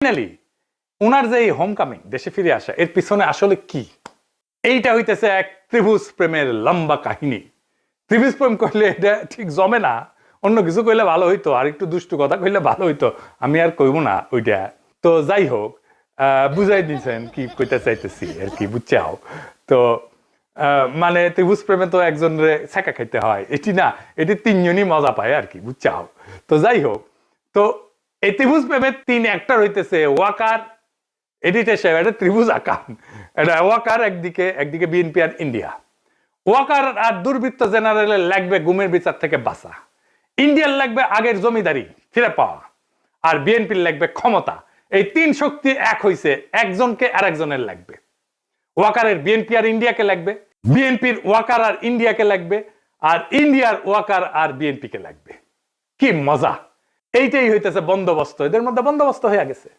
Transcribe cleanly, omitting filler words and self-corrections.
Finally ওনার যে এই home coming, দেশে ফিরে আসা, এর পিছনে আসলে কি? এইটা হইতেছে এক ত্রিভুজ প্রেমের লম্বা কাহিনী। ত্রিভুজ প্রেম কইলে এটা ঠিক জমে না, অন্য কিছু কইলে ভালো হইতো, আর একটু দুষ্টু কথা কইলে ভালো হইতো, আমি আর কইব না ওইটা। তো যাই হোক, বুঝাই দিয়েছেন কি কইতে চাইতেছি আর কি, বুঝছাও তো। মানে ত্রিভুজ প্রেমে তো একজন ছেঁকা খাইতে হয়, এটি না, এটি তিনজনই মজা পায় আর কি, বুঝছাও। তো যাই হোক, তো এই ত্রিভুজ প্রেমের তিন অ্যাক্টর হইতেছে ওয়াকার, এডিটর সাহেব, এটা ত্রিভুজ আকাম, এটা ওয়াকার একদিকে বিএনপি আর ইন্ডিয়া। ওয়াকার আর দুর্বৃত্ত জেনারেলের লাগবে গুমের বিচার থেকে বাঁচা, ইন্ডিয়ার লাগবে আগের জমিদারি ফিরে পাওয়া, আর বিএনপির লাগবে ক্ষমতা। এই তিন শক্তি এক হইছে, একজনকে আর একজনের লাগবে। ওয়াকারের বিএনপি আর ইন্ডিয়াকে লাগবে, বিএনপির ওয়াকার আর ইন্ডিয়াকে লাগবে, আর ইন্ডিয়ার ওয়াকার আর বিএনপি কে লাগবে। কি মজা! এইটাই হইতেছে বন্দোবস্ত, এদের মধ্যে বন্দোবস্ত হয়ে গেছে।